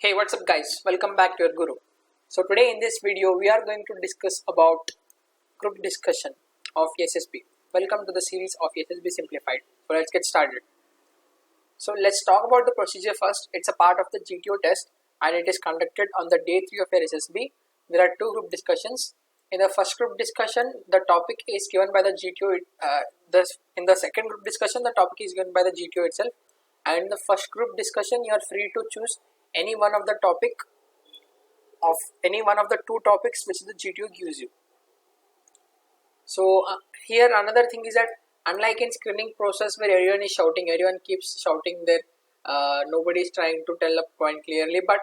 Hey, what's up guys, welcome back to your guru. So today in this video we are going to discuss about group discussion of SSB. Welcome to the series of SSB Simplified. So let's get started. So let's talk about the procedure first. It's a part of the GTO test and it is conducted on the day 3 of your SSB. There are two group discussions. In the first group discussion the topic is given by the GTO. In the second group discussion the topic is given by the GTO itself. And in the first group discussion you are free to choose any one of the two topics which the GTO gives you. So here another thing is that unlike in screening process where everyone is shouting, everyone keeps shouting there, nobody is trying to tell a point clearly, but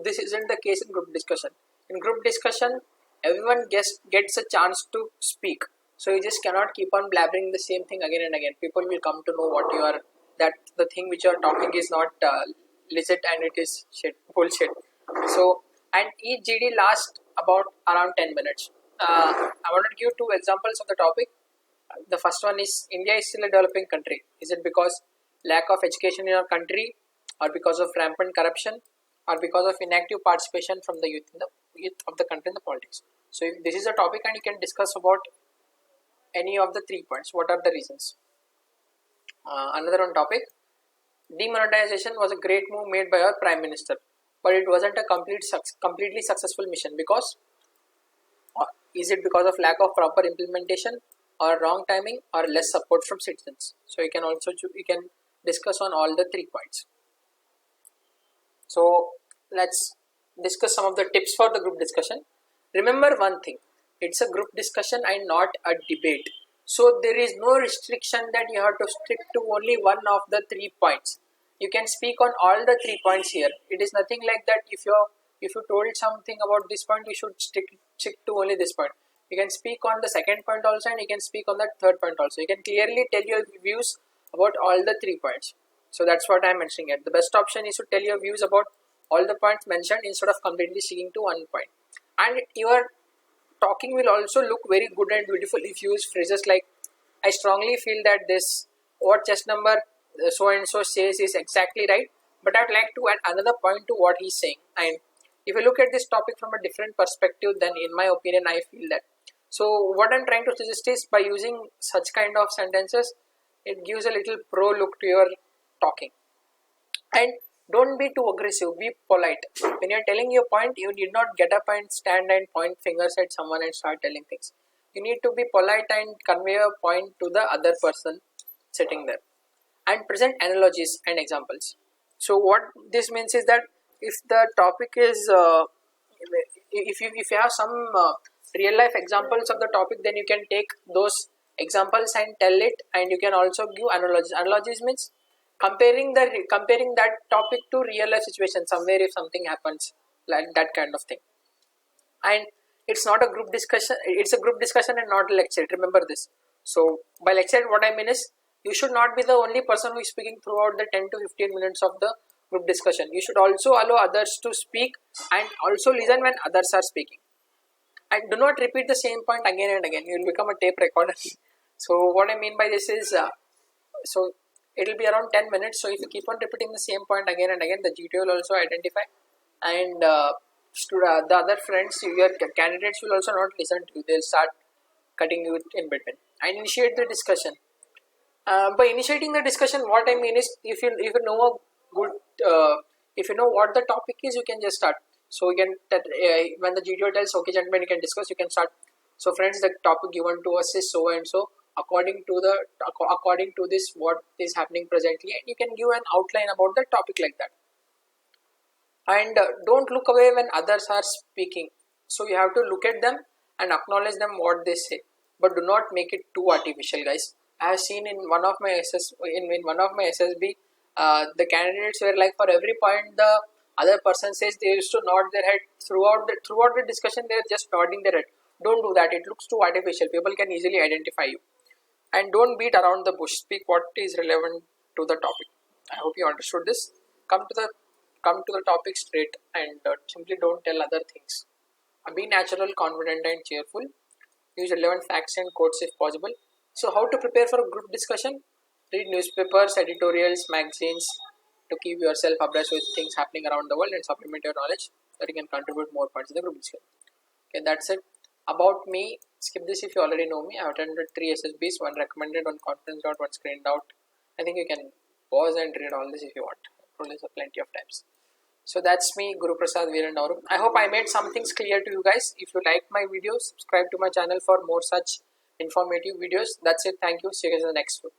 this isn't the case in group discussion. In group discussion everyone gets a chance to speak, so you just cannot keep on blabbering the same thing again and again. People will come to know what you are, that the thing which you are talking is not legit and it is bullshit. So, and each GD lasts about around 10 minutes. I want to give two examples of the topic. The first one is India is still a developing country. Is it because lack of education in our country, or because of rampant corruption, or because of inactive participation from the youth of the country in the politics? So if this is a topic and you can discuss about any of the 3 points. What are the reasons? Another one topic. Demonetization was a great move made by our Prime Minister, but it wasn't a completely successful mission because, is it because of lack of proper implementation, or wrong timing, or less support from citizens? So you can discuss on all the 3 points. So let's discuss some of the tips for the group discussion. Remember one thing, it's a group discussion and not a debate. So there is no restriction that you have to stick to only one of the 3 points. You can speak on all the 3 points here. It is nothing like that. If you told something about this point, you should stick to only this point. You can speak on the second point also, and you can speak on the third point also. You can clearly tell your views about all the 3 points. So that's what I am mentioning here. The best option is to tell your views about all the points mentioned instead of completely sticking to one point. And your talking will also look very good and beautiful if you use phrases like, I strongly feel that this what chess number so and so says is exactly right, but I would like to add another point to what he's saying. And if you look at this topic from a different perspective, then in my opinion I feel that. So what I'm trying to suggest is, by using such kind of sentences, it gives a little pro look to your talking. And don't be too aggressive, be polite. When you're telling your point, you need not get up and stand and point fingers at someone and start telling things. You need to be polite and convey a point to the other person sitting there. And present analogies and examples. So what this means is that if the topic is, if you have some real life examples of the topic, then you can take those examples and tell it, and you can also give analogies. Analogies means comparing that topic to real life situation, somewhere if something happens, like that kind of thing. And it's not a group discussion, it's a group discussion and not a lecture. Remember this. So by lecture what I mean is, you should not be the only person who is speaking throughout the 10 to 15 minutes of the group discussion. You should also allow others to speak and also listen when others are speaking. And do not repeat the same point again and again. You will become a tape recorder. So what I mean by this is, so it will be around 10 minutes. So if you keep on repeating the same point again and again, the GTO will also identify, and the other friends, your candidates will also not listen to you. They'll start cutting you in between. And initiate the discussion. By initiating the discussion, what I mean is, if you know if you know what the topic is, you can just start. So you can when the GTO tells, okay gentlemen, you can discuss, you can start. So friends, the topic given to us is so and so, according to this what is happening presently, and you can give an outline about the topic like that. And don't look away when others are speaking. So you have to look at them and acknowledge them what they say, but do not make it too artificial, guys. I have seen in one of my SSB, the candidates were like, for every point the other person says, they used to nod their head throughout the discussion. They are just nodding their head. Don't do that. It looks too artificial. People can easily identify you. And don't beat around the bush. Speak what is relevant to the topic. I hope you understood this. Come to the topic straight, and simply don't tell other things. Be natural, confident, and cheerful. Use relevant facts and quotes if possible. So how to prepare for a group discussion? Read newspapers, editorials, magazines, to keep yourself abreast with things happening around the world and supplement your knowledge so that you can contribute more points in the group discussion. Okay, that's it. About me, skip this if you already know me. I have attended 3 SSBs, 1 recommended, 1 conference out, 1 screened out. I think you can pause and read all this if you want. There's plenty of times. So that's me, Guru Prasad Veerandaru. I hope I made some things clear to you guys. If you like my videos, subscribe to my channel for more such informative videos. That's it. Thank you. See you guys in the next one.